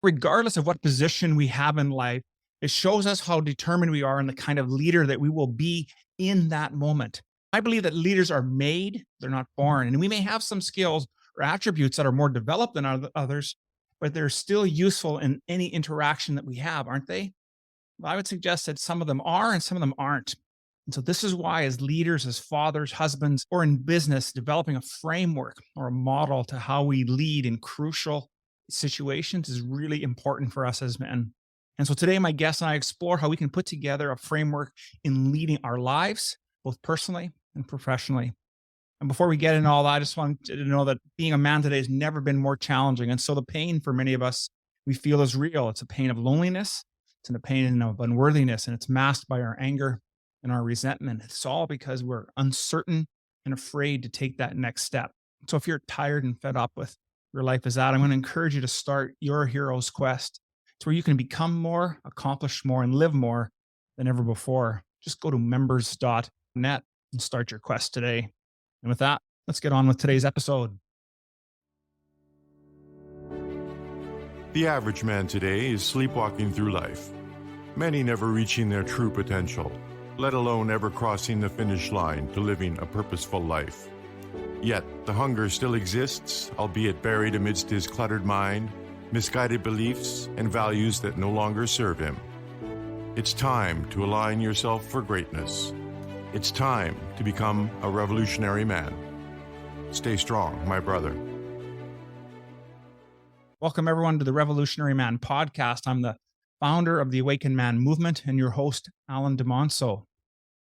regardless of what position we have in life, it shows us how determined we are and the kind of leader that we will be in that moment. I believe that leaders are made, they're not born. And we may have some skills or attributes that are more developed than others, but they're still useful in any interaction that we have, aren't they? Well, I would suggest that some of them are and some of them aren't. And so, this is why, as leaders, as fathers, husbands, or in business, developing a framework or a model to how we lead in crucial situations is really important for us as men. And so, today, my guest and I explore how we can put together a framework in leading our lives, both personally and professionally. And before we get into all that, I just want you to know that being a man today has never been more challenging. And so, the pain for many of us we feel is real. It's a pain of loneliness, it's a pain of unworthiness, and it's masked by our anger and our resentment. It's all because we're uncertain and afraid to take that next step. So if you're tired and fed up with your life as that, I'm going to encourage you to start your hero's quest. It's where you can become more, accomplish more, and live more than ever before. Just go to members.net and start your quest today. And with that, let's get on with today's episode. The average man today is sleepwalking through life, many never reaching their true potential, let alone ever crossing the finish line to living a purposeful life. Yet, the hunger still exists, albeit buried amidst his cluttered mind, misguided beliefs, and values that no longer serve him. It's time to align yourself for greatness. It's time to become a revolutionary man. Stay strong, my brother. Welcome, everyone, to the Revolutionary Man podcast. I'm the founder of the Awakened Man movement and your host, Alan DeMonso.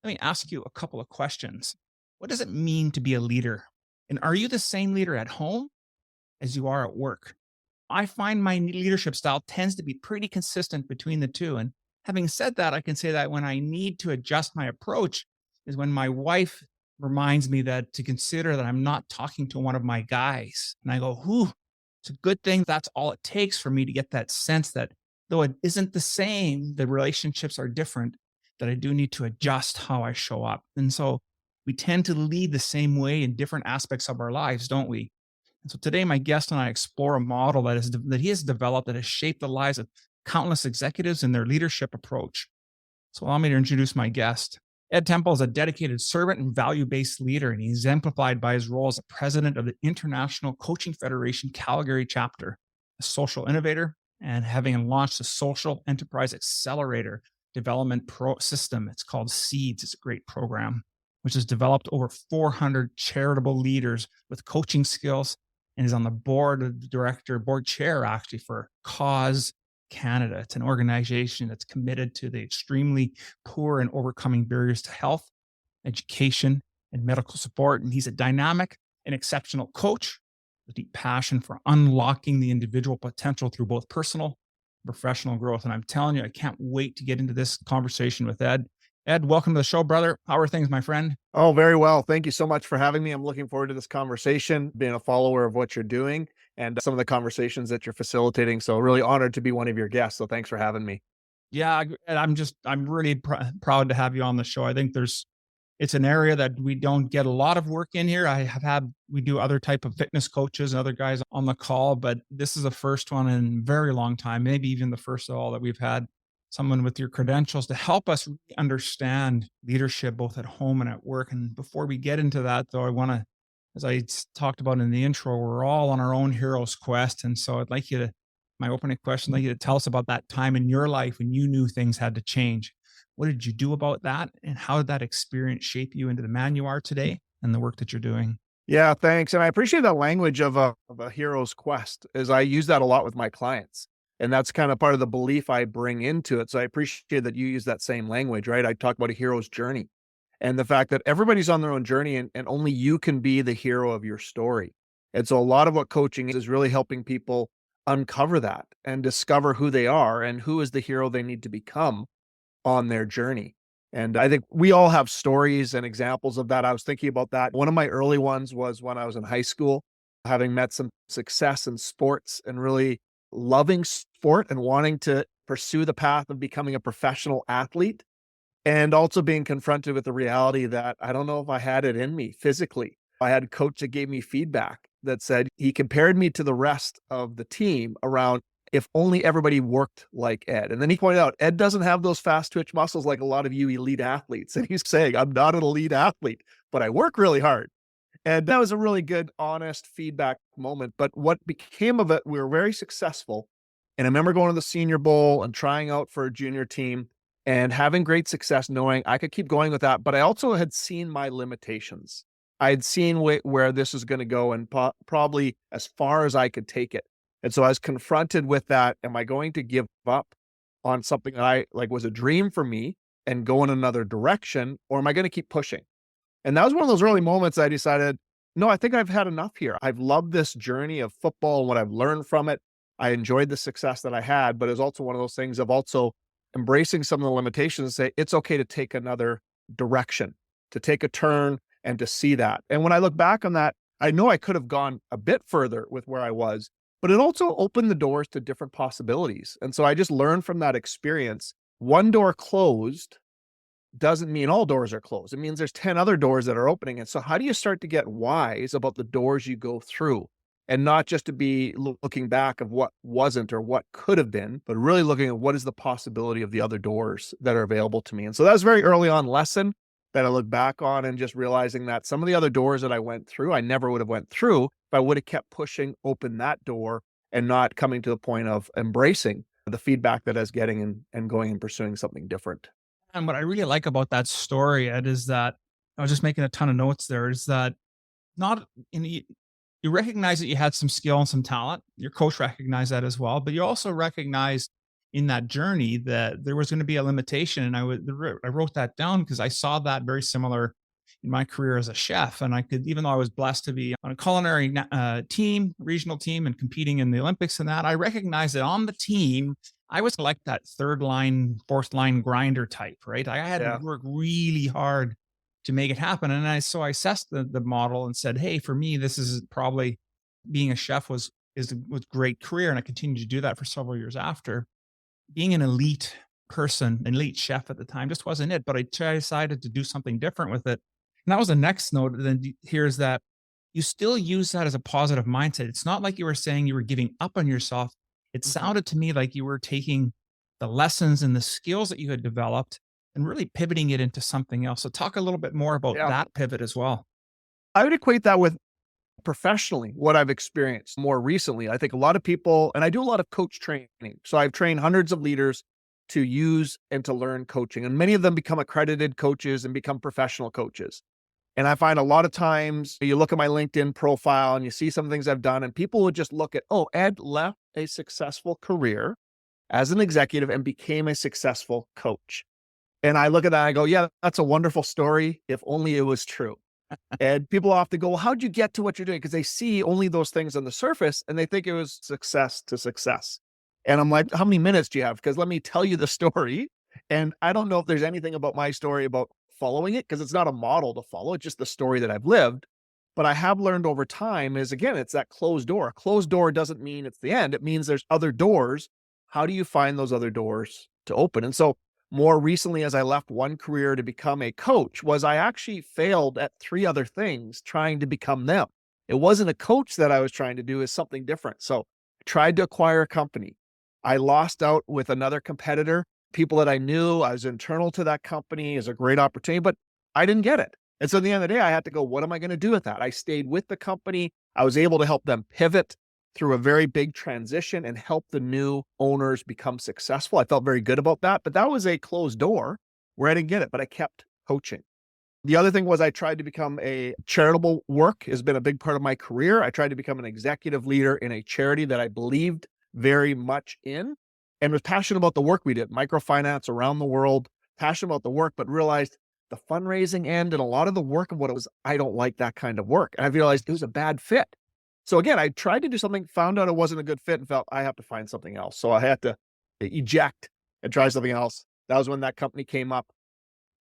Let me ask you a couple of questions. What does it mean to be a leader? And are you the same leader at home as you are at work? I find my leadership style tends to be pretty consistent between the two. And having said that, I can say that when I need to adjust my approach is when my wife reminds me that to consider that I'm not talking to one of my guys. And I go, whew, it's a good thing. That's all it takes for me to get that sense that though it isn't the same, the relationships are different, that I do need to adjust how I show up. And so we tend to lead the same way in different aspects of our lives, don't we? And so today, my guest and I explore a model that he has developed that has shaped the lives of countless executives in their leadership approach. So allow me to introduce my guest. Ed Temple is a dedicated servant and value-based leader, and he's exemplified by his role as the president of the International Coaching Federation Calgary chapter, a social innovator, and having launched the Social Enterprise Accelerator development system. It's called Seeds. It's a great program, which has developed over 400 charitable leaders with coaching skills and is on the board chair actually for Cause Canada. It's an organization that's committed to the extremely poor and overcoming barriers to health, education, and medical support. And he's a dynamic and exceptional coach with deep passion for unlocking the individual potential through both personal and professional growth. And I'm telling you, I can't wait to get into this conversation with Ed. Ed, welcome to the show, brother. How are things, my friend? Oh, very well. Thank you so much for having me. I'm looking forward to this conversation, being a follower of what you're doing and some of the conversations that you're facilitating. So really honored to be one of your guests. So thanks for having me. Yeah, and I'm really proud to have you on the show. I think it's an area that we don't get a lot of work in here. We do other type of fitness coaches and other guys on the call, but this is the first one in a very long time, maybe even the first of all that we've had someone with your credentials to help us really understand leadership, both at home and at work. And before we get into that though, I want to, as I talked about in the intro, we're all on our own hero's quest. And so my opening question, I'd like you to tell us about that time in your life when you knew things had to change. What did you do about that? And how did that experience shape you into the man you are today and the work that you're doing? Yeah, thanks. And I appreciate that language of a hero's quest, as I use that a lot with my clients. And that's kind of part of the belief I bring into it. So I appreciate that you use that same language, right? I talk about a hero's journey and the fact that everybody's on their own journey and only you can be the hero of your story. And so a lot of what coaching is really helping people uncover that and discover who they are and who is the hero they need to become on their journey. And I think we all have stories and examples of that. I was thinking about that. One of my early ones was when I was in high school, having met some success in sports and really loving sport and wanting to pursue the path of becoming a professional athlete, and also being confronted with the reality that I don't know if I had it in me physically. I had a coach that gave me feedback that said he compared me to the rest of the team around if only everybody worked like Ed. And then he pointed out, Ed doesn't have those fast twitch muscles like a lot of you elite athletes. And he's saying, I'm not an elite athlete, but I work really hard. And that was a really good, honest feedback moment. But what became of it, we were very successful. And I remember going to the Senior Bowl and trying out for a junior team and having great success, knowing I could keep going with that. But I also had seen my limitations. I had seen where this is going to go and probably as far as I could take it. And so I was confronted with that. Am I going to give up on something that I like was a dream for me and go in another direction, or am I going to keep pushing? And that was one of those early moments I decided, no, I think I've had enough here. I've loved this journey of football and what I've learned from it. I enjoyed the success that I had, but it's also one of those things of also embracing some of the limitations and say, it's okay to take another direction, to take a turn and to see that. And when I look back on that, I know I could have gone a bit further with where I was, but it also opened the doors to different possibilities. And so I just learned from that experience. One door closed doesn't mean all doors are closed. It means there's 10 other doors that are opening. And so how do you start to get wise about the doors you go through and not just to be looking back of what wasn't or what could have been, but really looking at what is the possibility of the other doors that are available to me. And so that was a very early on lesson that I look back on and just realizing that some of the other doors that I went through, I never would have went through if I would have kept pushing open that door and not coming to the point of embracing the feedback that I was getting and going and pursuing something different. And what I really like about that story, Ed, is that I was just making a ton of notes there, is that not in you recognize that you had some skill and some talent. Your coach recognized that as well, but you also recognized in that journey that there was going to be a limitation. And I wrote that down because I saw that very similar in my career as a chef. And I could, even though I was blessed to be on a culinary team, regional team, and competing in the Olympics and that, I recognized that on the team, I was like that third line, fourth line grinder type, right? I had to Yeah. work really hard to make it happen. And so I assessed the model and said, hey, for me, this is probably being a chef was great career. And I continued to do that for several years after. Being an elite person, an elite chef at the time just wasn't it. But I decided to do something different with it. And that was the next note. Then here's that you still use that as a positive mindset. It's not like you were saying you were giving up on yourself. It Mhm. sounded to me like you were taking the lessons and the skills that you had developed and really pivoting it into something else. So talk a little bit more about Yeah. that pivot as well. I would equate that with professionally what I've experienced more recently. I think a lot of people, and I do a lot of coach training. So I've trained hundreds of leaders to use and to learn coaching, and many of them become accredited coaches and become professional coaches. And I find a lot of times you look at my LinkedIn profile and you see some things I've done, and people would just look at, oh, Ed left a successful career as an executive and became a successful coach. And I look at that and I go, yeah, that's a wonderful story. If only it was true. And people often go, well, how'd you get to what you're doing? Because they see only those things on the surface and they think it was success to success. And I'm like, how many minutes do you have? Because let me tell you the story. And I don't know if there's anything about my story about following it, because it's not a model to follow. It's just the story that I've lived. But I have learned over time is, again, it's that closed door. A closed door doesn't mean it's the end. It means there's other doors. How do you find those other doors to open? And so more recently, as I left one career to become a coach, was I actually failed at three other things trying to become them. It wasn't a coach that I was trying to do, is something different. So I tried to acquire a company. I lost out with another competitor. People that I knew, I was internal to that company, is a great opportunity, but I didn't get it. And so at the end of the day, I had to go, what am I going to do with that? I stayed with the company. I was able to help them pivot through a very big transition and help the new owners become successful. I felt very good about that, but that was a closed door where I didn't get it, but I kept coaching. The other thing was I tried to become a charitable work has been a big part of my career. I tried to become an executive leader in a charity that I believed very much in and was passionate about the work we did, microfinance around the world, passionate about the work, but realized the fundraising end and a lot of the work of what it was, I don't like that kind of work. And I realized it was a bad fit. So again, I tried to do something, found out it wasn't a good fit and felt I have to find something else. So I had to eject and try something else. That was when that company came up.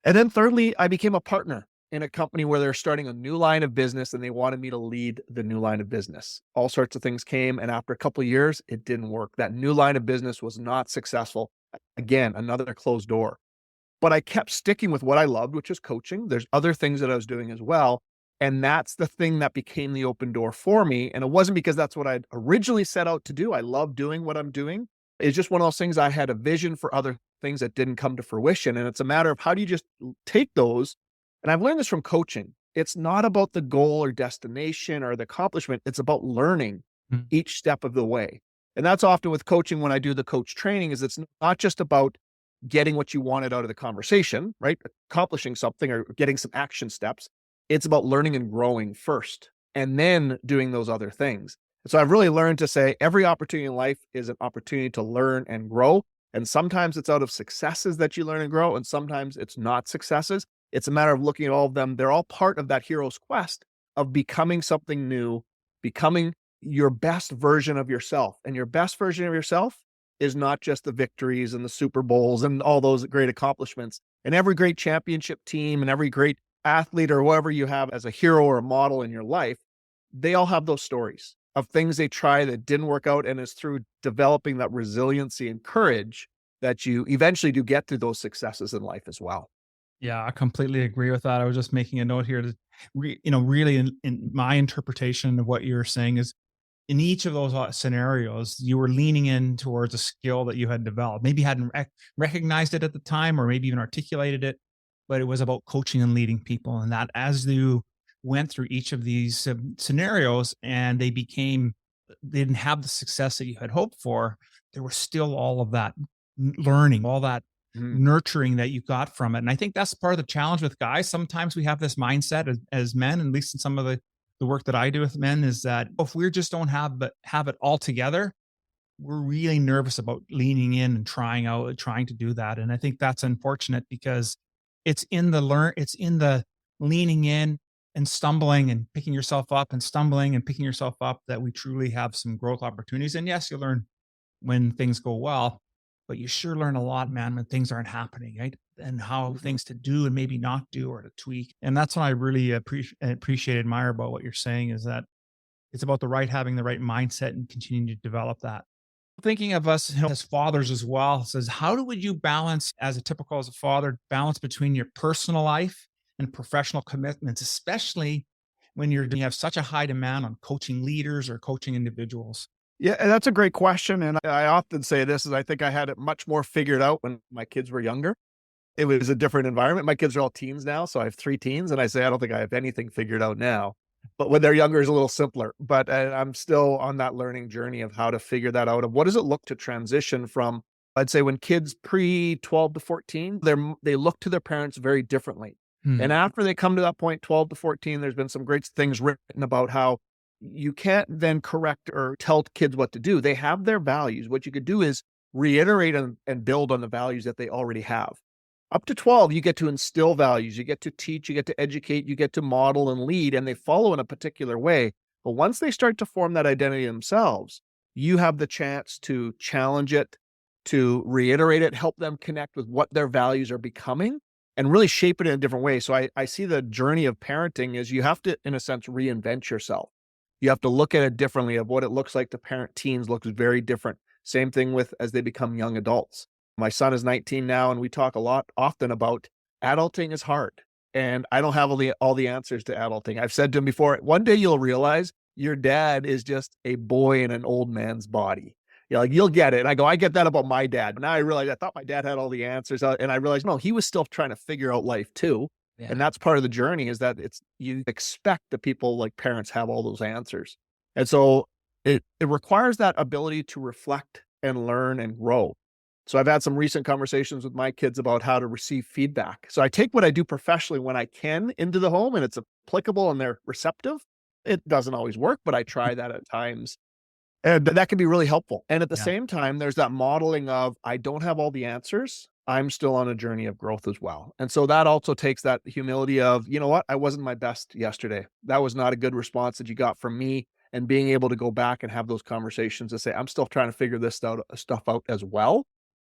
And then thirdly, I became a partner in a company where they're starting a new line of business and they wanted me to lead the new line of business. All sorts of things came. And after a couple of years, it didn't work. That new line of business was not successful. Again, another closed door. But I kept sticking with what I loved, which is coaching. There's other things that I was doing as well. And that's the thing that became the open door for me. And it wasn't because that's what I'd originally set out to do. I love doing what I'm doing. It's just one of those things. I had a vision for other things that didn't come to fruition. And it's a matter of how do you just take those. And I've learned this from coaching. It's not about the goal or destination or the accomplishment. It's about learning Mm. each step of the way. And that's often with coaching when I do the coach training is it's not just about getting what you wanted out of the conversation, right? Accomplishing something or getting some action steps. It's about learning and growing first and then doing those other things. And so I've really learned to say every opportunity in life is an opportunity to learn and grow. And sometimes it's out of successes that you learn and grow. And sometimes it's not successes. It's a matter of looking at all of them. They're all part of that hero's quest of becoming something new, becoming your best version of yourself. And your best version of yourself is not just the victories and the Super Bowls and all those great accomplishments. And every great championship team and every great athlete or whoever you have as a hero or a model in your life, they all have those stories of things they try that didn't work out. And it's through developing that resiliency and courage that you eventually do get to those successes in life as well. Yeah, I completely agree with that. I was just making a note here to, really in my interpretation of what you're saying is in each of those scenarios, you were leaning in towards a skill that you had developed. Maybe hadn't recognized it at the time, or maybe even articulated it, but it was about coaching and leading people. And that as you went through each of these scenarios and they didn't have the success that you had hoped for, there was still all of that learning, all that Mhm. nurturing that you got from it. And I think that's part of the challenge with guys. Sometimes we have this mindset as men, at least in some of the work that I do with men, is that if we just don't have it all together, we're really nervous about leaning in and trying to do that. And I think that's unfortunate because it's in the leaning in and stumbling and picking yourself up and stumbling and picking yourself up that we truly have some growth opportunities. And yes, you learn when things go well, but you sure learn a lot, man, when things aren't happening, right? And how things to do and maybe not do or to tweak. And that's what I really appreciate, admire about what you're saying is that it's about having the right mindset and continuing to develop that. Thinking of us as fathers as well says, would you balance as a father, balance between your personal life and professional commitments, especially when you have such a high demand on coaching leaders or coaching individuals? Yeah, and that's a great question. And I often say this is I think I had it much more figured out when my kids were younger. It was a different environment. My kids are all teens now, so I have 3 teens, and I say I don't think I have anything figured out now. But when they're younger, it's a little simpler. But I'm still on that learning journey of how to figure that out. Of what does it look to transition from? I'd say when kids pre 12 to 14, they look to their parents very differently. Hmm. And after they come to that point, 12 to 14, there's been some great things written about how you can't then correct or tell kids what to do. They have their values. What you could do is reiterate and build on the values that they already have. Up to 12, you get to instill values, you get to teach, you get to educate, you get to model and lead, and they follow in a particular way. But once they start to form that identity themselves, you have the chance to challenge it, to reiterate it, help them connect with what their values are becoming, and really shape it in a different way. So I see the journey of parenting is you have to, in a sense, reinvent yourself. You have to look at it differently of what it looks like to parent teens looks very different. Same thing with as they become young adults. My son is 19 now, and we talk often about adulting is hard. And I don't have all the answers to adulting. I've said to him before, one day you'll realize your dad is just a boy in an old man's body. You're like, you'll get it. And I go, I get that about my dad. Now I realize I thought my dad had all the answers. And I realized, no, he was still trying to figure out life too. Yeah. And that's part of the journey is that you expect that people like parents have all those answers. And so it requires that ability to reflect and learn and grow. So I've had some recent conversations with my kids about how to receive feedback. So I take what I do professionally when I can into the home and it's applicable and they're receptive. It doesn't always work, but I try that at times. And that can be really helpful. And at the Yeah. same time, there's that modeling of I don't have all the answers. I'm still on a journey of growth as well. And so that also takes that humility of, you know what, I wasn't my best yesterday. That was not a good response that you got from me. And being able to go back and have those conversations and say, I'm still trying to figure this stuff out as well.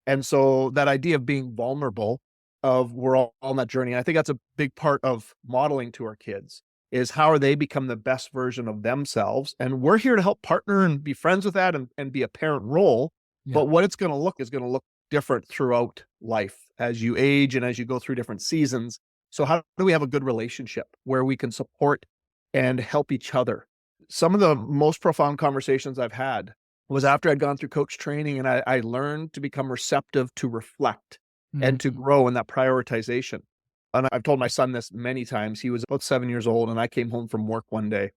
And so that idea of being vulnerable of we're all on that journey. I think that's a big part of modeling to our kids is how are they become the best version of themselves. And we're here to help partner and be friends with that and be a parent role. Yeah. But what it's going to look is going to look different throughout life as you age and as you go through different seasons. So how do we have a good relationship where we can support and help each other. Some of the most profound conversations I've had was after I'd gone through coach training and I learned to become receptive to reflect and to Mhm. grow in that prioritization. And I've told my son this many times. He was about 7 years old and I came home from work one day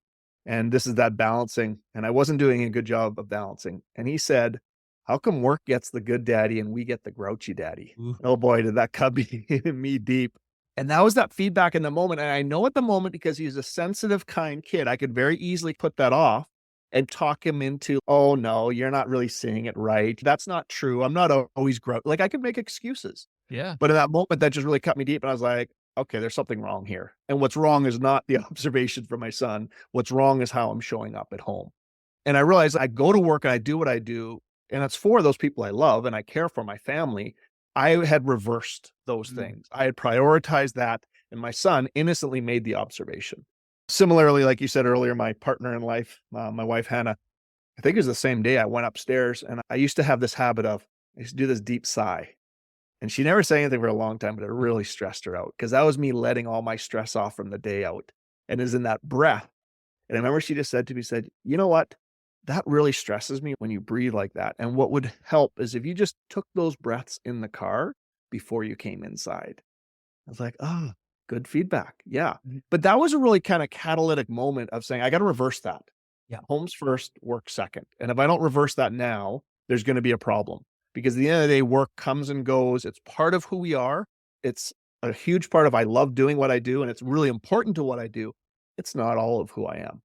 and this is that balancing. And I wasn't doing a good job of balancing. And he said, how come work gets the good daddy and we get the grouchy daddy? Ooh. Oh boy, did that cut me deep. And that was that feedback in the moment. And I know at the moment because he's a sensitive, kind kid, I could very easily put that off and talk him into, oh no, you're not really seeing it right. That's not true. I'm not always like I could make excuses. Yeah. But in that moment, that just really cut me deep. And I was like, okay, there's something wrong here. And what's wrong is not the observation from my son. What's wrong is how I'm showing up at home. And I realized I go to work and I do what I do, and it's for those people I love and I care for my family. I had reversed those Mm. things. I had prioritized that, and my son innocently made the observation. Similarly, like you said earlier, my partner in life, my wife Hannah, I think it was the same day I went upstairs and I used to have this habit of, I used to do this deep sigh. And she never said anything for a long time, but it really stressed her out because that was me letting all my stress off from the day out. And is in that breath. And I remember she just said to me, said, you know what? That really stresses me when you breathe like that. And what would help is if you just took those breaths in the car before you came inside. I was like, oh, good feedback. Yeah. Mhm. But that was a really kind of catalytic moment of saying, I got to reverse that. Yeah. Homes first, work second. And if I don't reverse that now, there's going to be a problem because at the end of the day, work comes and goes. It's part of who we are. It's a huge part of I love doing what I do, and it's really important to what I do. It's not all of who I am.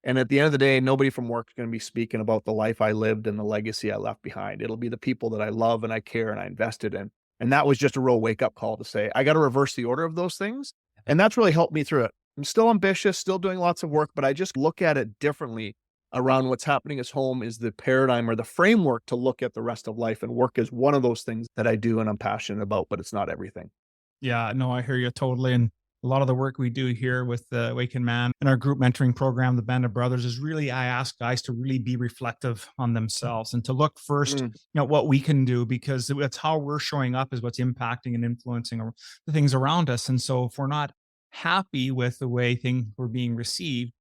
And at the end of the day, nobody from work is going to be speaking about the life I lived and the legacy I left behind. It'll be the people that I love and I care and I invested in. And that was just a real wake up call to say, I got to reverse the order of those things. And that's really helped me through it. I'm still ambitious, still doing lots of work, but I just look at it differently around what's happening as home is the paradigm or the framework to look at the rest of life. And work is one of those things that I do and I'm passionate about, but it's not everything. Yeah, no, I hear you totally. And a lot of the work we do here with the Awakened Man and our group mentoring program, the Band of Brothers, is really, I ask guys to really be reflective on themselves and to look first, Mm, at what we can do, because it's how we're showing up is what's impacting and influencing the things around us. And so if we're not happy with the way things were being received,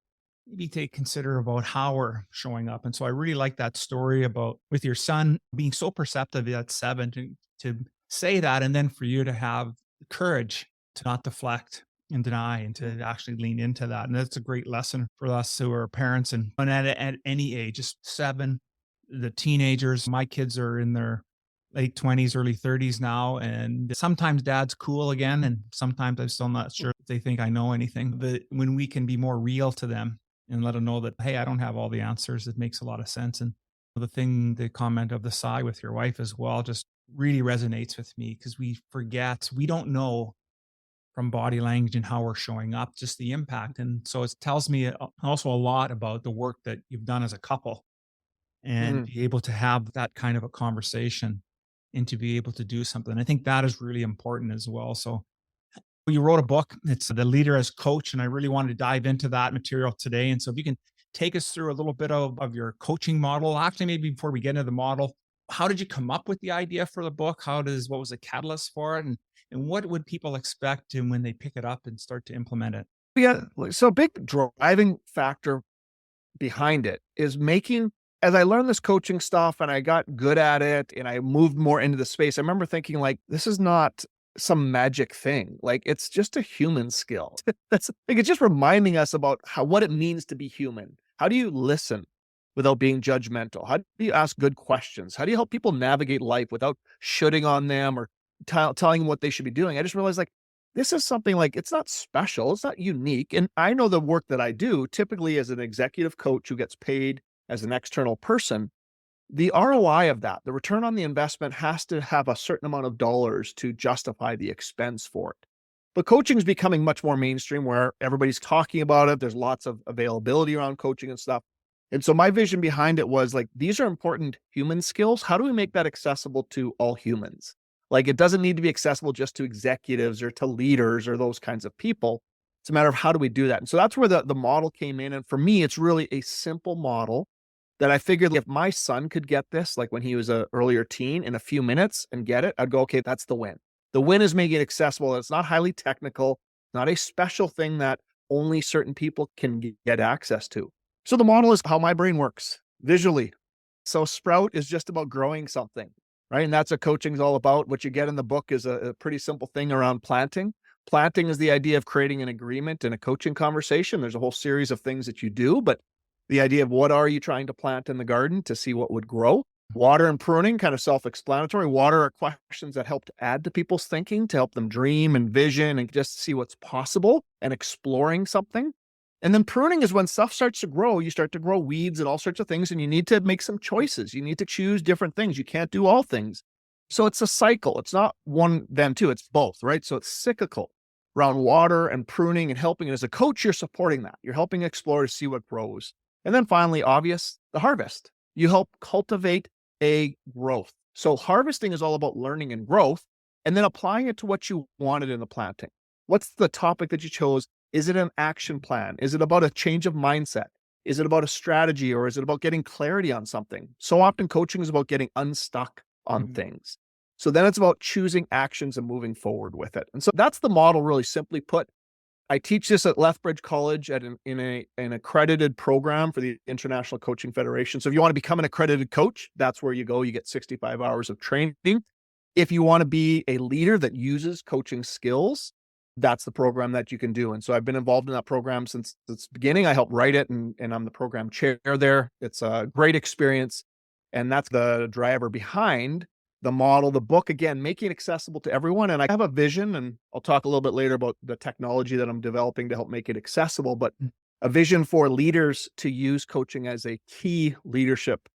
maybe take consider about how we're showing up. And so I really like that story about with your son being so perceptive at 7 to say that, and then for you to have the courage to not deflect and deny and to actually lean into that. And that's a great lesson for us who are parents and at any age, just 7, the teenagers. My kids are in their late 20s, early 30s now. And sometimes dad's cool again. And sometimes I'm still not sure if they think I know anything. But when we can be more real to them and let them know that, hey, I don't have all the answers, it makes a lot of sense. And the comment of the sigh with your wife as well, just really resonates with me because we forget, we don't know from body language and how we're showing up, just the impact. And so it tells me also a lot about the work that you've done as a couple and mm, be able to have that kind of a conversation and to be able to do something. I think that is really important as well. So you wrote a book. It's The Leader as Coach, and I really wanted to dive into that material today. And so if you can take us through a little bit of your coaching model, actually, maybe before we get into the model, how did you come up with the idea for the book? What was the catalyst for it? And what would people expect when they pick it up and start to implement it? yeah. So a big driving factor behind it is making as I learned this coaching stuff and I got good at it and I moved more into the space, I remember thinking like, this is not some magic thing. Like it's just a human skill. That's like it's just reminding us about what it means to be human. How do you listen without being judgmental? How do you ask good questions? How do you help people navigate life without shooting on them or telling them what they should be doing? I just realized like this is something like it's not special, it's not unique. And I know the work that I do typically as an executive coach who gets paid as an external person, the ROI of that, the return on the investment has to have a certain amount of dollars to justify the expense for it. But coaching is becoming much more mainstream where everybody's talking about it. There's lots of availability around coaching and stuff. And so my vision behind it was like, these are important human skills. How do we make that accessible to all humans? Like, it doesn't need to be accessible just to executives or to leaders or those kinds of people. It's a matter of how do we do that? And so that's where the model came in. And for me, it's really a simple model that I figured if my son could get this, like when he was an earlier teen in a few minutes and get it, I'd go, okay, that's the win. The win is making it accessible. It's not highly technical, not a special thing that only certain people can get access to. So the model is how my brain works visually. So Sprout is just about growing something, right? And that's what coaching is all about. What you get in the book is a pretty simple thing around planting. Planting is the idea of creating an agreement in a coaching conversation. There's a whole series of things that you do, but the idea of what are you trying to plant in the garden to see what would grow. Water and pruning, kind of self-explanatory. Water are questions that help to add to people's thinking, to help them dream and vision and just see what's possible and exploring something. And then pruning is when stuff starts to grow. You start to grow weeds and all sorts of things, and you need to make some choices. You need to choose different things. You can't do all things. So it's a cycle. It's not one, then two. It's both, right? So it's cyclical around water and pruning and helping. And as a coach, you're supporting that. You're helping explore to see what grows. And then finally, obvious, the harvest. You help cultivate a growth. So harvesting is all about learning and growth, and then applying it to what you wanted in the planting. What's the topic that you chose? Is it an action plan? Is it about a change of mindset? Is it about a strategy, or is it about getting clarity on something? So often coaching is about getting unstuck on things. So then it's about choosing actions and moving forward with it. And so that's the model, really simply put. I teach this at Lethbridge College in an accredited program for the International Coaching Federation. So if you want to become an accredited coach, that's where you go. You get 65 hours of training. If you want to be a leader that uses coaching skills, that's the program that you can do. And so I've been involved in that program since its beginning. I helped write it, and I'm the program chair there. It's a great experience. And that's the driver behind the model, the book, again, making it accessible to everyone. And I have a vision, and I'll talk a little bit later about the technology that I'm developing to help make it accessible, but a vision for leaders to use coaching as a key leadership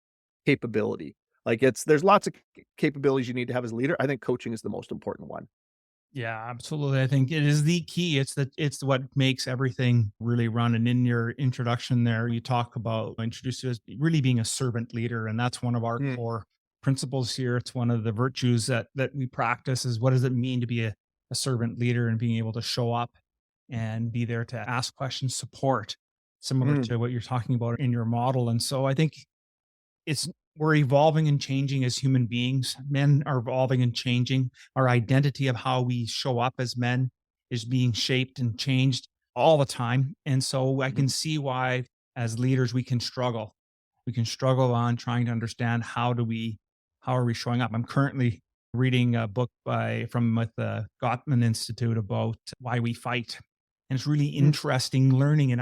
capability. Like there's lots of capabilities you need to have as a leader. I think coaching is the most important one. Yeah, absolutely. I think it is the key. It's what makes everything really run. And in your introduction there, you talk about introduce you as really being a servant leader. And that's one of our Mm, core principles here. It's one of the virtues that we practice is what does it mean to be a servant leader, and being able to show up and be there to ask questions, support, similar mm, to what you're talking about in your model. And so I think it's we're evolving and changing as human beings. Men are evolving and changing. Our identity of how we show up as men is being shaped and changed all the time. And so I can mm, see why as leaders we can struggle. We can struggle on trying to understand how are we showing up. I'm currently reading a book from with the Gottman Institute about why we fight. And it's really mm, interesting learning. And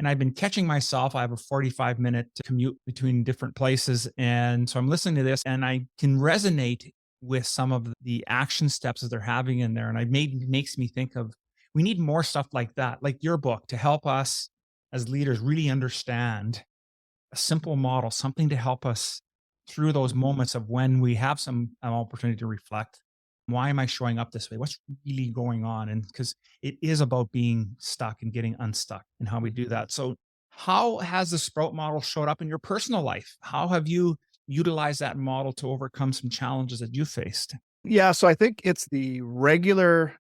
I've been catching myself. I have a 45-minute commute between different places. And so I'm listening to this, and I can resonate with some of the action steps that they're having in there. And makes me think of we need more stuff like that, like your book, to help us as leaders really understand a simple model, something to help us through those moments of when we have an opportunity to reflect. Why am I showing up this way? What's really going on? And because it is about being stuck and getting unstuck and how we do that. So, how has the Sprout model showed up in your personal life? How have you utilized that model to overcome some challenges that you faced? Yeah, so I think it's the regular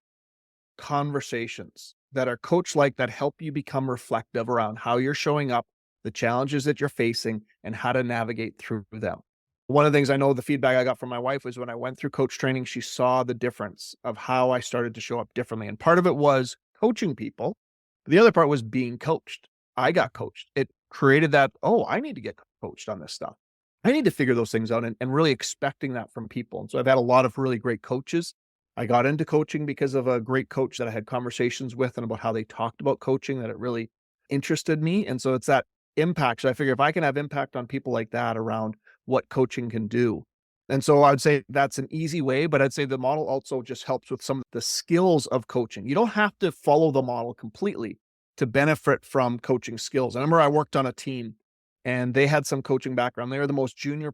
conversations that are coach like that help you become reflective around how you're showing up, the challenges that you're facing, and how to navigate through them. One of the things I know, the feedback I got from my wife was when I went through coach training, she saw the difference of how I started to show up differently. And part of it was coaching people. The other part was being coached. I got coached. It created that, oh, I need to get coached on this stuff. I need to figure those things out, and really expecting that from people. And so I've had a lot of really great coaches. I got into coaching because of a great coach that I had conversations with and about how they talked about coaching, that it really interested me. And so it's that impact. So I figure if I can have impact on people like that around what coaching can do. And so I would say that's an easy way, but I'd say the model also just helps with some of the skills of coaching. You don't have to follow the model completely to benefit from coaching skills. I remember I worked on a team and they had some coaching background. They were the most junior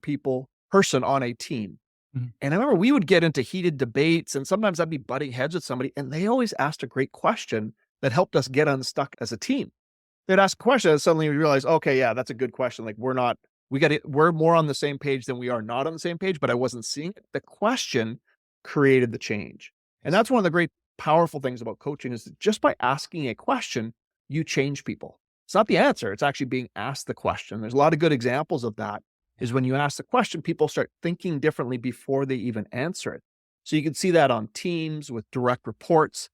person on a team. Mhm. And I remember we would get into heated debates, and sometimes I'd be butting heads with somebody, and they always asked a great question that helped us get unstuck as a team. They'd ask a question, and suddenly we realize, okay, yeah, that's a good question. Like we're more on the same page than we are not on the same page, but I wasn't seeing it. The question created the change. And that's one of the great powerful things about coaching is that just by asking a question, you change people. It's not the answer. It's actually being asked the question. There's a lot of good examples of that is when you ask the question, people start thinking differently before they even answer it. So you can see that on teams with direct reports.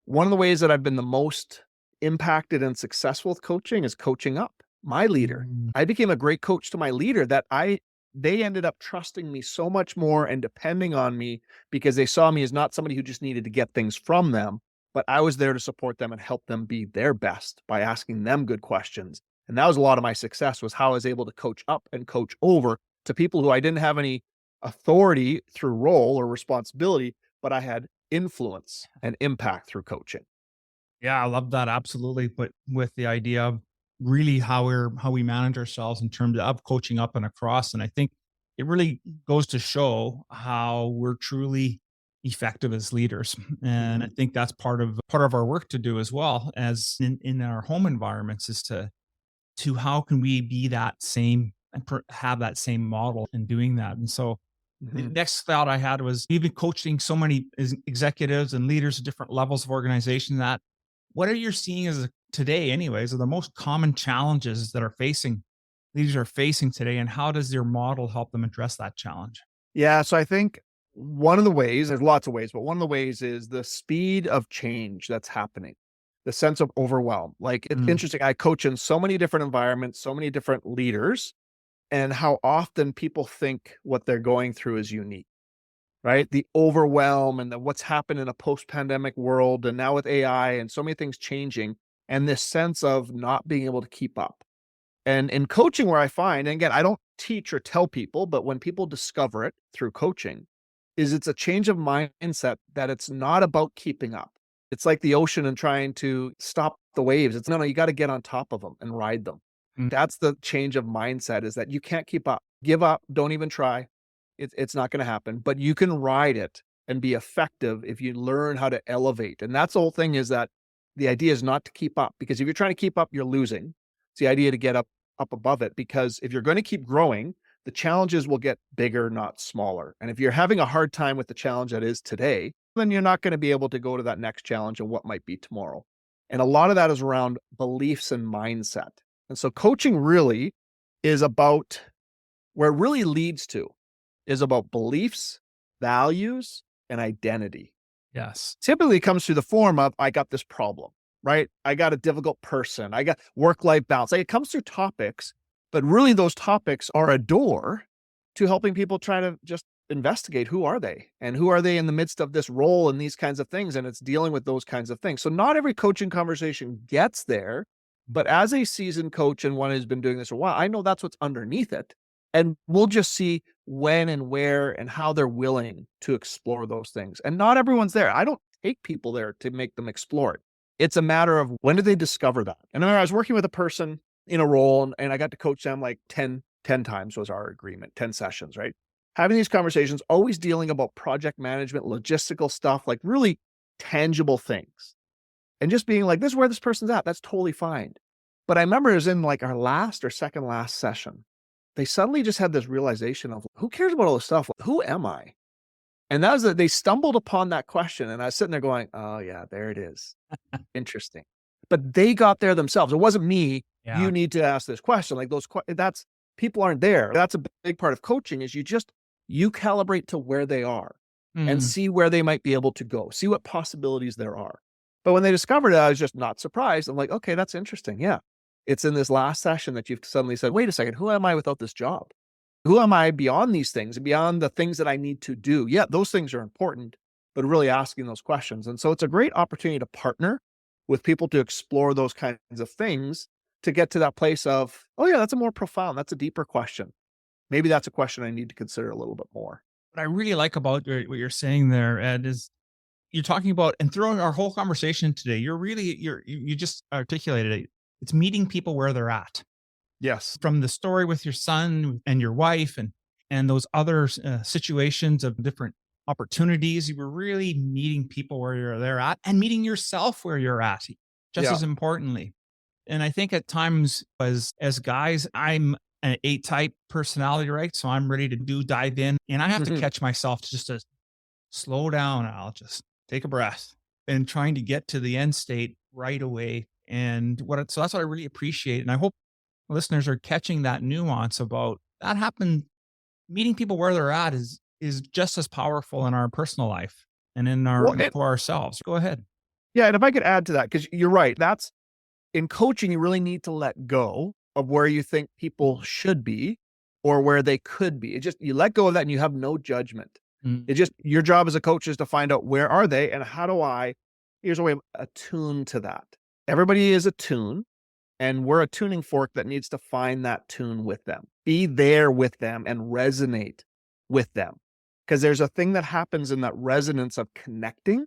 One of the ways that I've been the most impacted and successful with coaching is coaching up my leader. Mm. I became a great coach to my leader that they ended up trusting me so much more and depending on me because they saw me as not somebody who just needed to get things from them, but I was there to support them and help them be their best by asking them good questions. And that was a lot of my success, was how I was able to coach up and coach over to people who I didn't have any authority through role or responsibility, but I had influence and impact through coaching. Yeah, I love that. Absolutely. But with the idea of really how we manage ourselves in terms of coaching up and across. And I think it really goes to show how we're truly effective as leaders. And I Mhm. think that's part of our work to do as well as in our home environments is to how can we be that same and have that same model in doing that. And so the Mhm. next thought I had was you've been coaching so many executives and leaders at different levels of organization that what are you seeing today anyways are the most common challenges that leaders are facing today, and how does your model help them address that challenge? Yeah, so I think one of the ways, there's lots of ways, but one of the ways is the speed of change that's happening, the sense of overwhelm. Like, it's Mm, interesting. I coach in so many different environments, so many different leaders, and how often people think what they're going through is unique, right? The overwhelm and what's happened in a post-pandemic world, and now with AI and so many things changing, and this sense of not being able to keep up. And in coaching, where I find, and again, I don't teach or tell people, but when people discover it through coaching, is it's a change of mindset that it's not about keeping up. It's like the ocean and trying to stop the waves. It's no, you got to get on top of them and ride them. mm, That's the change of mindset, is that you can't keep up. Give up. Don't even try. It's not going to happen, but you can ride it and be effective if you learn how to elevate. And that's the whole thing, is that the idea is not to keep up, because if you're trying to keep up, you're losing. It's the idea to get up above it, because if you're going to keep growing, the challenges will get bigger, not smaller. And if you're having a hard time with the challenge that is today, then you're not going to be able to go to that next challenge and what might be tomorrow. And a lot of that is around beliefs and mindset. And so coaching really is about, where it really leads to is about beliefs, values, and identity. yes. Typically it comes through the form of, I got this problem, right? I got a difficult person. I got work-life balance. Like, it comes through topics, but really those topics are a door to helping people try to just investigate, who are they and who are they in the midst of this role and these kinds of things. And it's dealing with those kinds of things. So not every coaching conversation gets there, but as a seasoned coach and one who's been doing this for a while, I know that's what's underneath it. And we'll just see when and where and how they're willing to explore those things. And not everyone's there. I don't take people there to make them explore it. It's a matter of, when did they discover that? And I remember I was working with a person in a role, and I got to coach them like 10 times was our agreement, 10 sessions, right? Having these conversations, always dealing about project management, logistical stuff, like really tangible things. And just being like, this is where this person's at. That's totally fine. But I remember it was in like our last or second last session. They suddenly just had this realization of, who cares about all this stuff? Who am I? And that was that they stumbled upon that question. And I was sitting there going, oh yeah, there it is. Interesting. But they got there themselves. It wasn't me. Yeah. You need to ask this question. Like, that's, people aren't there. That's a big part of coaching, is you calibrate to where they are and Mm, see where they might be able to go, see what possibilities there are. But when they discovered it, I was just not surprised. I'm like, okay, that's interesting. Yeah. It's in this last session that you've suddenly said, wait a second, who am I without this job? Who am I beyond these things and beyond the things that I need to do? Yeah, those things are important, but really asking those questions. And so it's a great opportunity to partner with people to explore those kinds of things, to get to that place of, oh yeah, that's a more profound, that's a deeper question. Maybe that's a question I need to consider a little bit more. what I really like about what you're saying there, Ed, is you're talking about, and throughout our whole conversation today, you just articulated it. It's meeting people where they're at. Yes. From the story with your son and your wife, and those other situations of different opportunities, you were really meeting people where they're at, and meeting yourself where you're at, just Yeah. as importantly. And I think at times, as guys, I'm an A type personality, right? So I'm ready to dive in, and I have to catch myself just to slow down. I'll just take a breath, and trying to get to the end state right away. And so that's what I really appreciate. And I hope listeners are catching that nuance about that happen. Meeting people where they're at is just as powerful in our personal life and in our Well, for ourselves. Go ahead. yeah, and if I could add to that, because you're right, that's in coaching, you really need to let go of where you think people should be or where they could be. It just, you let go of that and you have no judgment. Mm. It just, your job as a coach is to find out where are they and how do I, here's a way, attune to that. Everybody is attuned, and we're a tuning fork that needs to find that tune with them. Be there with them and resonate with them. Because there's a thing that happens in that resonance of connecting,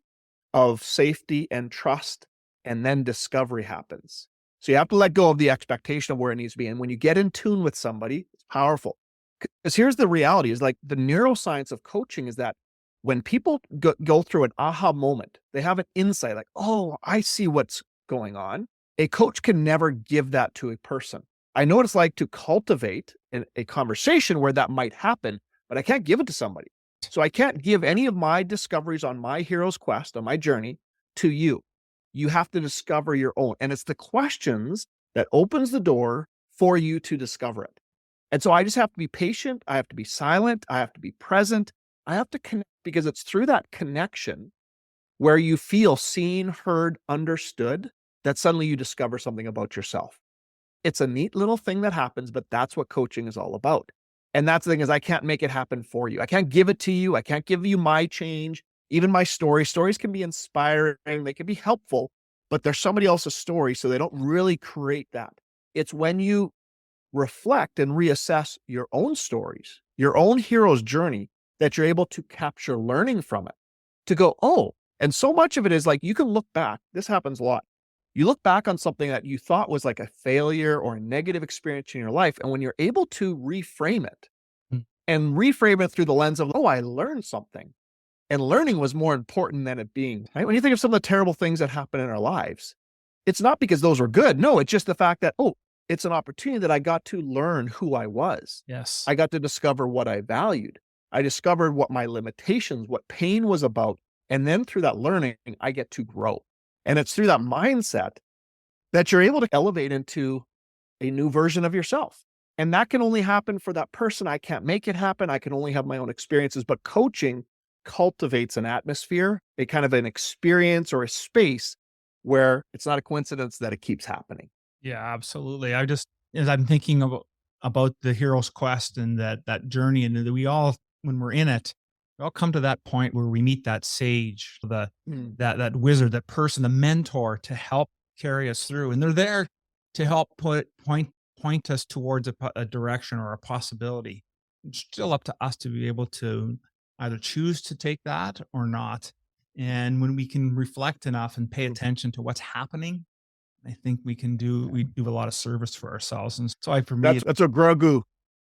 of safety and trust, and then discovery happens. So you have to let go of the expectation of where it needs to be. And when you get in tune with somebody, it's powerful. Because here's the reality is like the neuroscience of coaching is that when people go through an aha moment, they have an insight like, oh, I see what's going on. A coach can never give that to a person. I know what it's like to cultivate a conversation where that might happen, but I can't give it to somebody. So I can't give any of my discoveries on my hero's quest, on my journey, to you. You have to discover your own. And it's the questions that opens the door for you to discover it. And so I just have to be patient. I have to be silent. I have to be present. I have to connect, because it's through that connection where you feel seen, heard, understood, that suddenly you discover something about yourself. It's a neat little thing that happens, but that's what coaching is all about. And that's the thing is I can't make it happen for you. I can't give it to you. I can't give you my change, even my story. Stories can be inspiring. They can be helpful, but they're somebody else's story. So they don't really create that. It's when you reflect and reassess your own stories, your own hero's journey, that you're able to capture learning from it, to go, oh, and so much of it is like, you can look back. This happens a lot. You look back on something that you thought was like a failure or a negative experience in your life. And when you're able to reframe it Mm. and reframe it through the lens of, oh, I learned something, and learning was more important than it being, right? When you think of some of the terrible things that happen in our lives, it's not because those were good. No, it's just the fact that, oh, it's an opportunity that I got to learn who I was. Yes. I got to discover what I valued. I discovered what my limitations, what pain was about. And then through that learning, I get to grow. And it's through that mindset that you're able to elevate into a new version of yourself. And that can only happen for that person. I can't make it happen. I can only have my own experiences, but coaching cultivates an atmosphere, a kind of an experience or a space where it's not a coincidence that it keeps happening. Yeah, absolutely. As I'm thinking about the hero's quest and that journey, and that we all, when we're in it, we all come to that point where we meet that sage, that wizard, that person, the mentor to help carry us through. And they're there to help point us towards a direction or a possibility. It's still up to us to be able to either choose to take that or not. And when we can reflect enough and pay attention to what's happening, I think we do a lot of service for ourselves. And so for me, That's what Grogu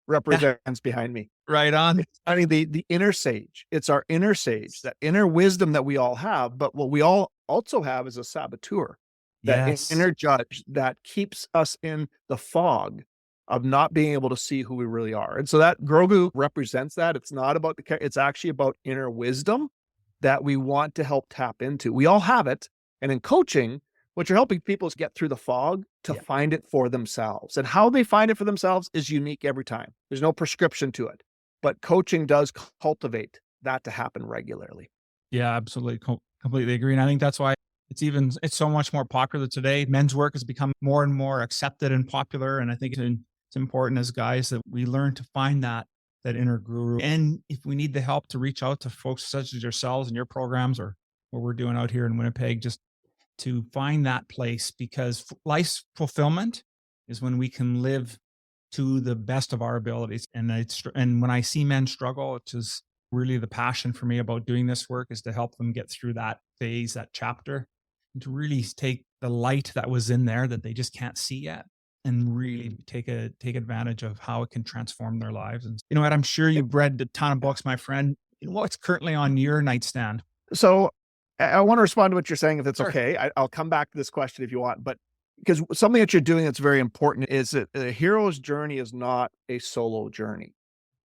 represents behind me. right on. I mean, the inner sage, it's our inner sage, that inner wisdom that we all have. But what we all also have is a saboteur, that Yes. inner judge that keeps us in the fog of not being able to see who we really are. And so that Grogu represents that. It's not about it's actually about inner wisdom that we want to help tap into. We all have it. And in coaching, what you're helping people is get through the fog to find it for themselves. And how they find it for themselves is unique every time. There's no prescription to it. But coaching does cultivate that to happen regularly. Yeah, absolutely. Completely agree. And I think that's why it's so much more popular today. Men's work has become more and more accepted and popular. And I think it's important as guys that we learn to find that inner guru. And if we need the help, to reach out to folks such as yourselves and your programs, or what we're doing out here in Winnipeg, just to find that place, because life's fulfillment is when we can live to the best of our abilities. And when I see men struggle, which is really the passion for me about doing this work, is to help them get through that phase, that chapter, and to really take the light that was in there that they just can't see yet, and really take advantage of how it can transform their lives. And you know what? I'm sure you've read a ton of books, my friend. You know what's currently on your nightstand? So I want to respond to what you're saying, if it's Sure. okay. I'll come back to this question if you want, but because something that you're doing that's very important is that the hero's journey is not a solo journey.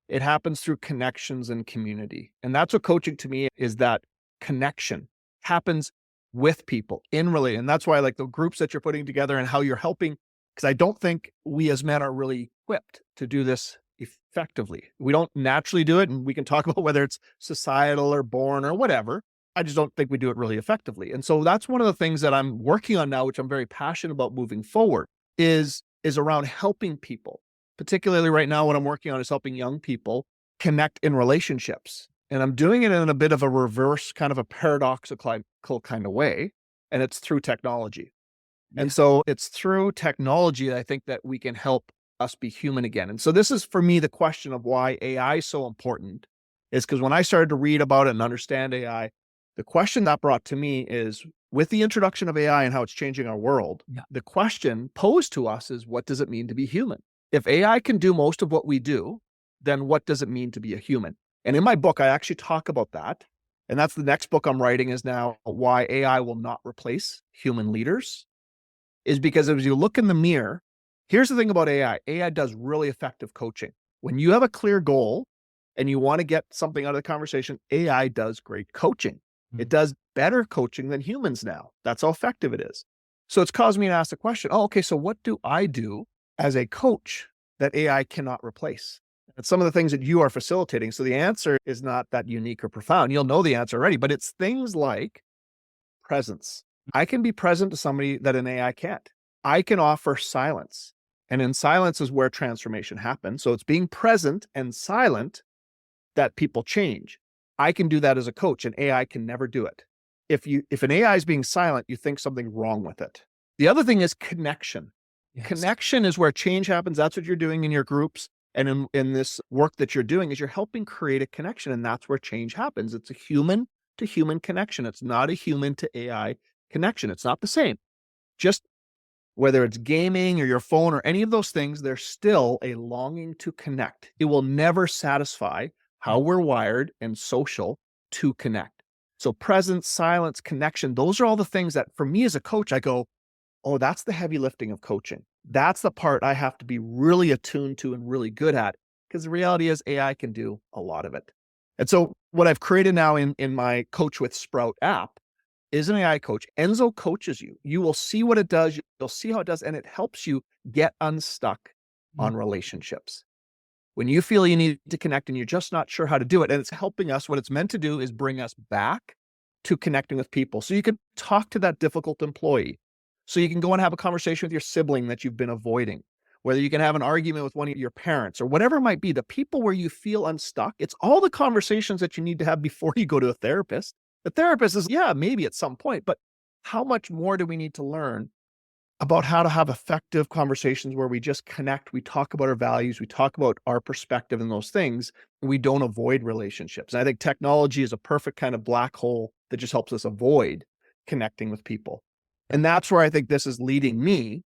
It happens through connections and community. And that's what coaching to me is, that connection happens with people in relation. And that's why I like the groups that you're putting together and how you're helping, because I don't think we as men are really equipped to do this effectively. We don't naturally do it. And we can talk about whether it's societal or born or whatever. I just don't think we do it really effectively. And so that's one of the things that I'm working on now, which I'm very passionate about moving forward, is around helping people. Particularly right now, what I'm working on is helping young people connect in relationships. And I'm doing it in a bit of a reverse, kind of a paradoxical kind of way. And it's through technology. And so it's through technology that I think that we can help us be human again. And so this is, for me, the question of why AI is so important is because when I started to read about it and understand AI, the question that brought to me is, with the introduction of AI and how it's changing our world, the question posed to us is, what does it mean to be human? If AI can do most of what we do, then what does it mean to be a human? And in my book, I actually talk about that. And that's the next book I'm writing, is now why AI will not replace human leaders. Is because as you look in the mirror, here's the thing about AI. AI does really effective coaching. When you have a clear goal and you want to get something out of the conversation, AI does great coaching. It does better coaching than humans now. That's how effective it is. So it's caused me to ask the question, okay, so what do I do as a coach that AI cannot replace? And some of the things that you are facilitating. So the answer is not that unique or profound. You'll know the answer already, but it's things like presence. I can be present to somebody that an AI can't. I can offer silence. And in silence is where transformation happens. So it's being present and silent that people change. I can do that as a coach, and AI can never do it. If an AI is being silent, you think something's wrong with it. The other thing is connection. Connection is where change happens. That's what you're doing in your groups. And in this work that you're doing is you're helping create a connection, and that's where change happens. It's a human to human connection. It's not a human to AI connection. It's not the same. Just whether it's gaming or your phone or any of those things, there's still a longing to connect. It will never satisfy how we're wired and social to connect. So presence, silence, connection, those are all the things that for me as a coach, I go, oh, that's the heavy lifting of coaching. That's the part I have to be really attuned to and really good at, because the reality is AI can do a lot of it. And so what I've created now in my Coach with Sprout app is an AI coach. Enzo coaches you. You will see what it does. You'll see how it does, and it helps you get unstuck on relationships. When you feel you need to connect and you're just not sure how to do it, and it's helping us, what it's meant to do is bring us back to connecting with people. So you can talk to that difficult employee. So you can go and have a conversation with your sibling that you've been avoiding, whether you can have an argument with one of your parents or whatever it might be, the people where you feel unstuck. It's all the conversations that you need to have before you go to a therapist. The therapist is, yeah, maybe at some point, but how much more do we need to learn about how to have effective conversations where we just connect, we talk about our values, we talk about our perspective and those things, and we don't avoid relationships. And I think technology is a perfect kind of black hole that just helps us avoid connecting with people. And that's where I think this is leading me,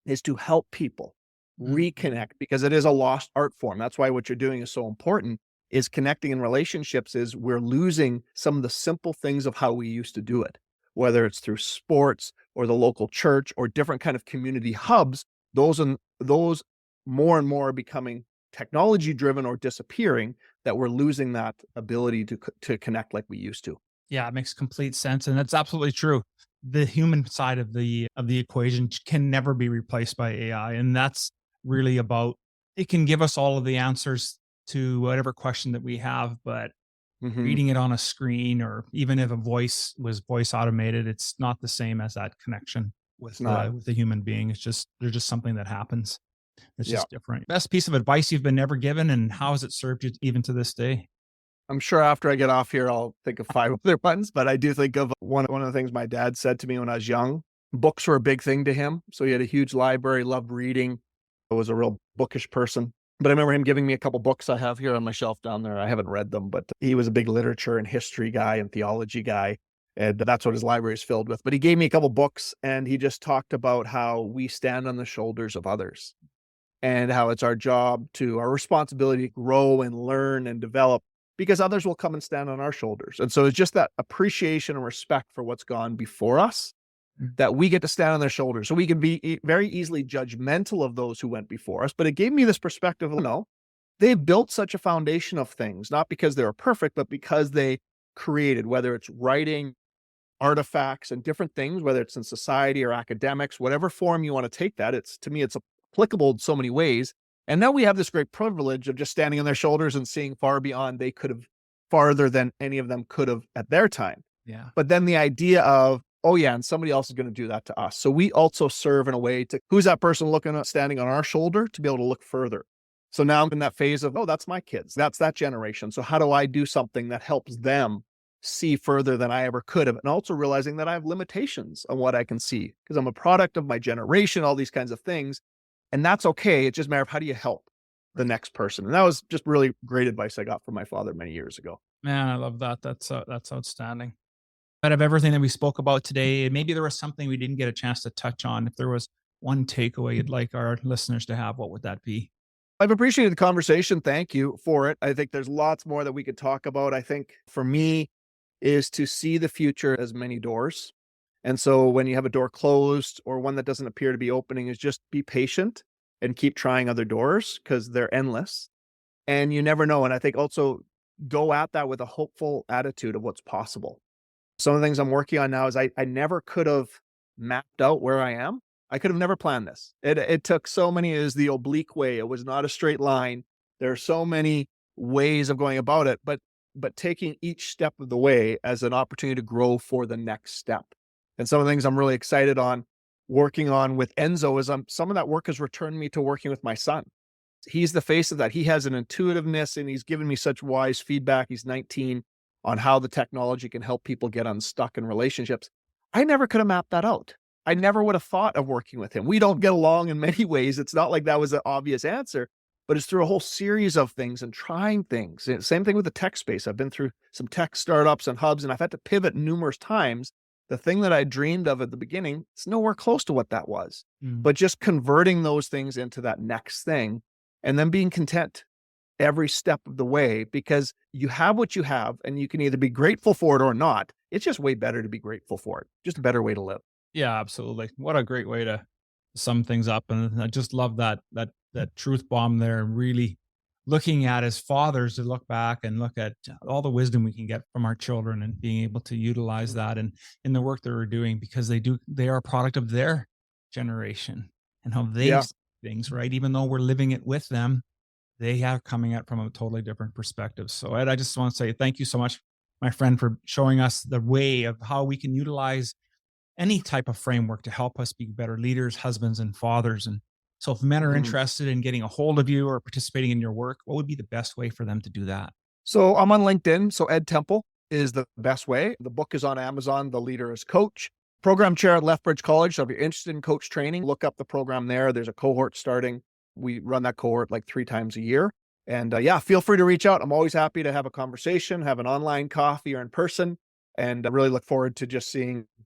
is to help people reconnect, because it is a lost art form. That's why what you're doing is so important, is connecting in relationships. Is we're losing some of the simple things of how we used to do it, whether it's through sports or the local church or different kind of community hubs. Those more and more are becoming technology driven or disappearing, that we're losing that ability to connect like we used to. Yeah, it makes complete sense. And that's absolutely true. The human side of the equation can never be replaced by AI. And that's really about, it can give us all of the answers to whatever question that we have, but reading it on a screen, or even if a voice was voice automated, it's not the same as that connection with the human being. It's just, there's just something that happens. It's just different. Best piece of advice you've been ever given, and how has it served you even to this day? I'm sure after I get off here, I'll think of 5 other ones, but I do think of one of the things my dad said to me when I was young. Books were a big thing to him. So he had a huge library, loved reading. I was a real bookish person. But I remember him giving me a couple books I have here on my shelf down there. I haven't read them, but he was a big literature and history guy and theology guy. And that's what his library is filled with. But he gave me a couple books, and he just talked about how we stand on the shoulders of others, and how it's our responsibility to grow and learn and develop, because others will come and stand on our shoulders. And so it's just that appreciation and respect for what's gone before us, that we get to stand on their shoulders. So we can be very easily judgmental of those who went before us. But it gave me this perspective of, no, they built such a foundation of things, not because they were perfect, but because they created, whether it's writing, artifacts, and different things, whether it's in society or academics, whatever form you want to take that, to me, it's applicable in so many ways. And now we have this great privilege of just standing on their shoulders and seeing far beyond they could have, farther than any of them could have at their time. Yeah. But then the idea of, oh yeah, and somebody else is going to do that to us. So we also serve in a way to, who's that person looking at, standing on our shoulder to be able to look further. So now I'm in that phase of, oh, that's my kids. That's that generation. So how do I do something that helps them see further than I ever could have? And also realizing that I have limitations on what I can see because I'm a product of my generation, all these kinds of things. And that's okay. It's just a matter of how do you help the next person? And that was just really great advice I got from my father many years ago. Man, I love that. That's outstanding. Out of everything that we spoke about today, maybe there was something we didn't get a chance to touch on. If there was one takeaway you'd like our listeners to have, what would that be? I've appreciated the conversation. Thank you for it. I think there's lots more that we could talk about. I think for me is to see the future as many doors. And so when you have a door closed or one that doesn't appear to be opening, is just be patient and keep trying other doors because they're endless and you never know. And I think also go at that with a hopeful attitude of what's possible. Some of the things I'm working on now is I never could have mapped out where I am. I could have never planned this. It took so many, is the oblique way. It was not a straight line. There are so many ways of going about it, but taking each step of the way as an opportunity to grow for the next step. And some of the things I'm really excited on working on with Enzo is some of that work has returned me to working with my son. He's the face of that. He has an intuitiveness and he's given me such wise feedback. He's 19 on how the technology can help people get unstuck in relationships. I never could have mapped that out. I never would have thought of working with him. We don't get along in many ways. It's not like that was an obvious answer, but it's through a whole series of things and trying things. Same thing with the tech space. I've been through some tech startups and hubs, and I've had to pivot numerous times. The thing that I dreamed of at the beginning, it's nowhere close to what that was. But just converting those things into that next thing and then being content every step of the way, because you have what you have and you can either be grateful for it or not. It's just way better to be grateful for it. Just a better way to live. Yeah, absolutely. What a great way to sum things up. And I just love that truth bomb there, and really looking at as fathers to look back and look at all the wisdom we can get from our children and being able to utilize that in the work that we're doing, because they are a product of their generation and how they see things, right? Even though we're living it with them, they are coming at it from a totally different perspective. So Ed, I just want to say thank you so much, my friend, for showing us the way of how we can utilize any type of framework to help us be better leaders, husbands, and fathers. And so if men are interested in getting a hold of you or participating in your work, what would be the best way for them to do that? So I'm on LinkedIn. So Ed Temple is the best way. The book is on Amazon. The Leader is Coach. Program chair at Lethbridge College. So if you're interested in coach training, look up the program there. There's a cohort starting. We run that cohort like 3 times a year. And feel free to reach out. I'm always happy to have a conversation, have an online coffee or in person. And I really look forward to just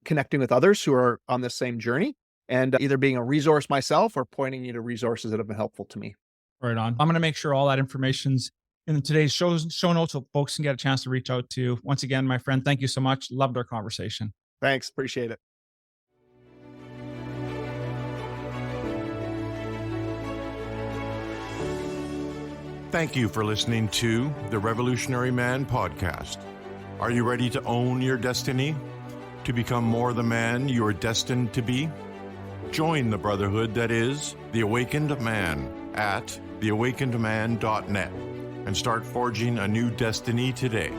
connecting with others who are on this same journey and either being a resource myself or pointing you to resources that have been helpful to me. Right on. I'm going to make sure all that information's in today's show notes so folks can get a chance to reach out to you. Once again, my friend, thank you so much. Loved our conversation. Thanks. Appreciate it. Thank you for listening to the Revolutionary Man podcast. Are you ready to own your destiny? To become more the man you are destined to be? Join the brotherhood that is The Awakened Man at theawakenedman.net and start forging a new destiny today.